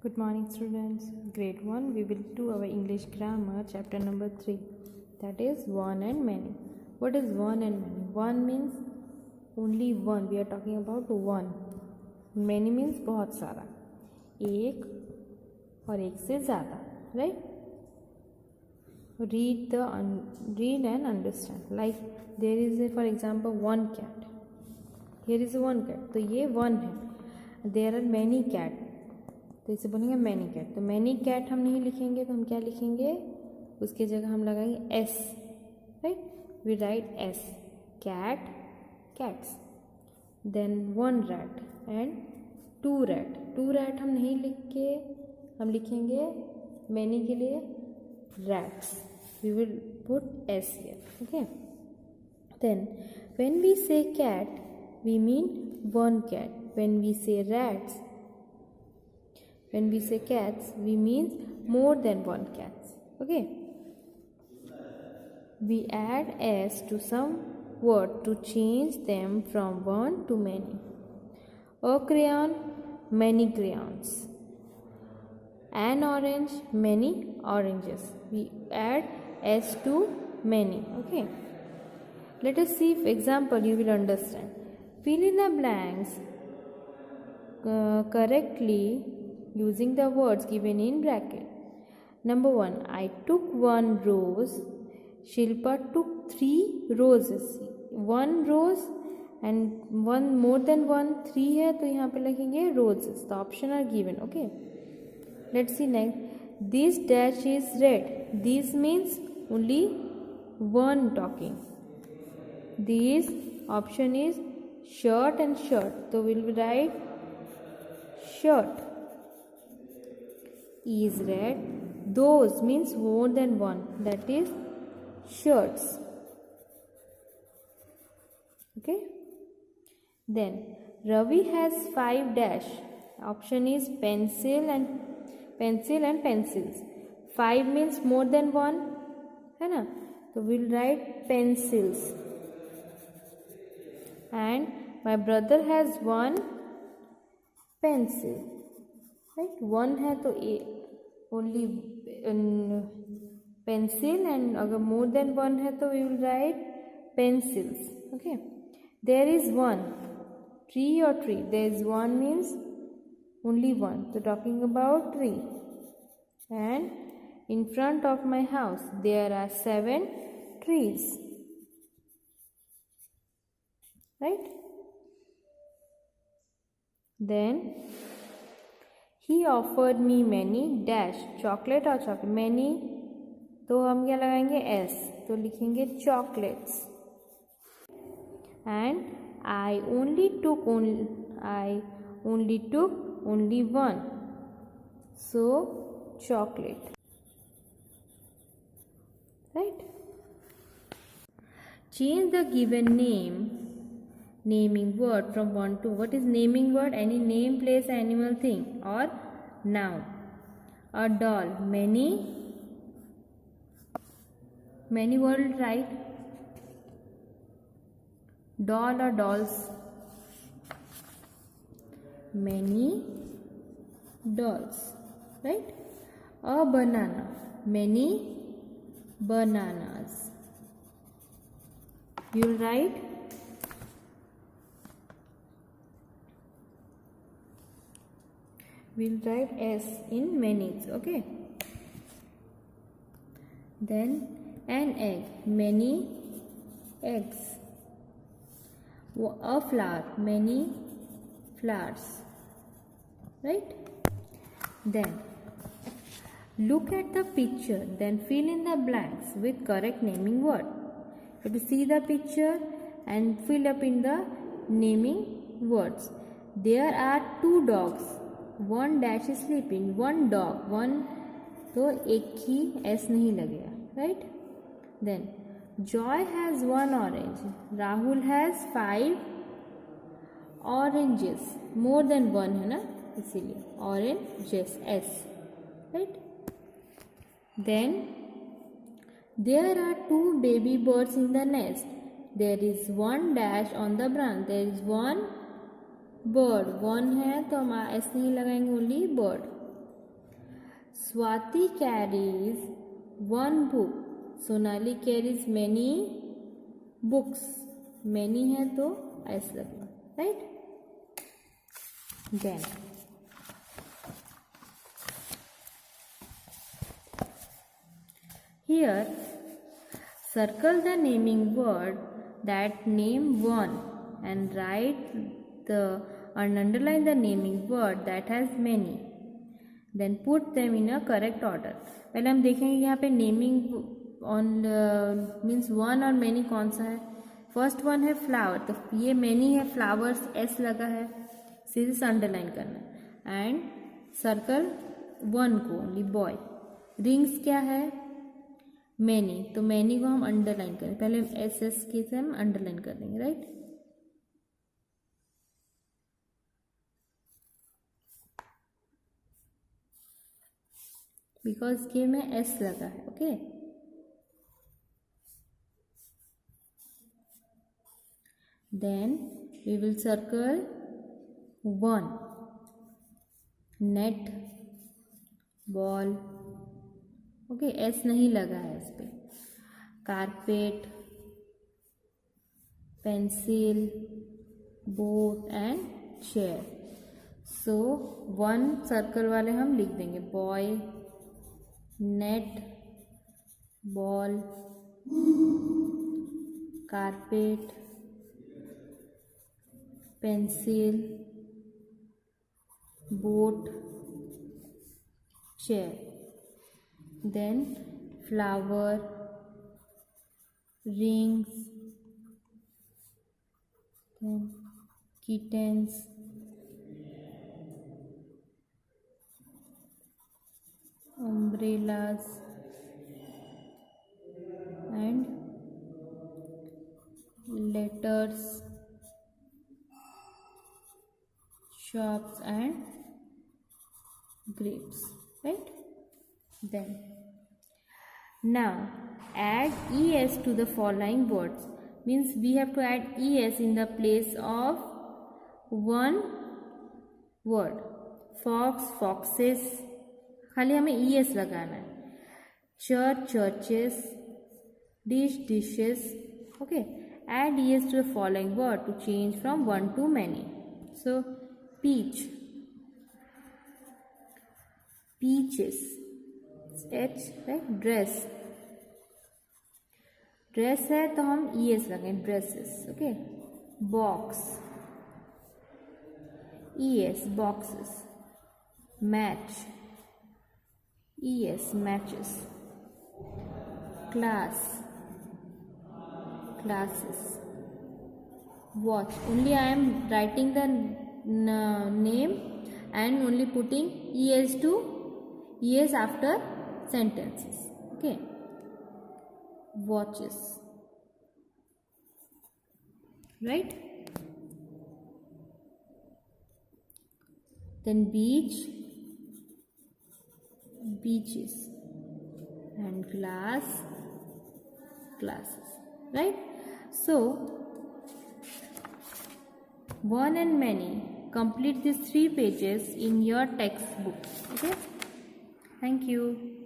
Good morning, students. Grade 1, we will do our English grammar, chapter number 3. That is one and many. What is one and many? One means only one. We are talking about one. Many means बहुत सारा. एक और एक से ज़्यादा. Right? Read and understand. Like there is for example, one cat. Here is one cat. तो ये one है. There are many cats. तो इसे बोलेंगे मैनी कैट. तो मैनी कैट हम नहीं लिखेंगे तो हम क्या लिखेंगे, उसके जगह हम लगाएंगे S. Right, we write S. Cat, cats. Then one rat and two rat. Two rat हम नहीं लिख के हम लिखेंगे मैनी के लिए rats. We will put S here. Okay. Then when we say cat we mean one cat. When we say rats, when we say cats, we mean more than one cats. Okay. We add s to some word to change them from one to many. A crayon, many crayons. An orange, many oranges. We add s to many. Okay. Let us see example, you will understand. Fill in the blanks correctly using the words given in bracket. Number 1, I took one rose. Shilpa took 3 roses. One rose and one more than one 3 है तो यहाँ पे लिखेंगे roses. The option are given. Okay. Let's see next. This dash is red. This means only one talking. This option is shirt and shirt. So we will write shirt. Is red. Those means more than one. That is shirts. Okay. Then Ravi has 5 dash. Option is pencil and pencils. 5 means more than one, है ना? So we'll write pencils. And my brother has 1 pencil. Right? One है तो only pencil, and अगर more than one है तो we will write pencils. Okay. There is one tree or tree. There is one means only one. So talking about tree. And in front of my house there are 7 trees. Right? Then he offered me many dash chocolate or chocolate. Many तो हम क्या लगाएंगे s, तो लिखेंगे chocolates. And I only took only one, so chocolate. Right? Change the given naming word from one to. What is naming word? Any name, place, animal, thing or noun. A doll. Many word, right? Doll or dolls. Many dolls. Right? A banana. Many bananas. You will write we'll write s in many. Okay. Then an egg. Many eggs. A flower. Many flowers. Right? Then look at the picture. Then fill in the blanks with correct naming word. You have to see the picture and fill up in the naming words. There are 2 dogs. One dash is sleeping. One dog. One तो एक ही s नहीं लगेगा. Right? Then Joy has 1 orange. Rahul has 5 oranges. More than one है ना, इसीलिए oranges s. Right? Then there are 2 baby birds in the nest. There is 1 dash on the branch. There is 1 bird. 1 है तो हम s नहीं लगाएंगे, only bird. Swati carries one book. Sonali carries many books. Many है तो S लगना, right? Then here circle the naming word that name one and write the and underline the naming word that has many. Then put them in a correct order. पहले हम देखेंगे यहाँ पे naming on means one और many कौन सा है. First one है फ्लावर, तो ये मैनी है, फ्लावर्स एस लगा है, सीधे से अंडरलाइन करना. एंड सर्कल वन को ओनली बॉय. रिंग्स क्या है, मैनी, तो मैनी को हम अंडरलाइन करें. पहले एस एस के से हम अंडरलाइन कर देंगे, राइट. बिकॉज के में एस लगा है. Okay, then we will circle one, net, ball. Okay, S नहीं लगा है इस पे. Carpet, pencil, boat and chair. So one circle वाले हम लिख देंगे boy, net, ball, carpet, pencil, boat, chair. Then flower, rings, then kittens, umbrellas and letters, shops and grapes, right. Then now add es to the following words. Means we have to add es in the place of one word. Fox, foxes, खाली हमें es लगाना है. Church, churches, dish, dishes. Okay, add es to the following word to change from one to many. So peach, peaches, H, right. Dress, dress है तो हम ES लगाएं, dresses. Okay, box, ES, boxes. Match, ES, matches. Class, classes. Watch, only I am writing the name and only putting ES after sentences. Okay, watches, right. Then beach, beaches, and glass, glasses, right. So one and many, complete these 3 pages in your textbook. Okay, thank you.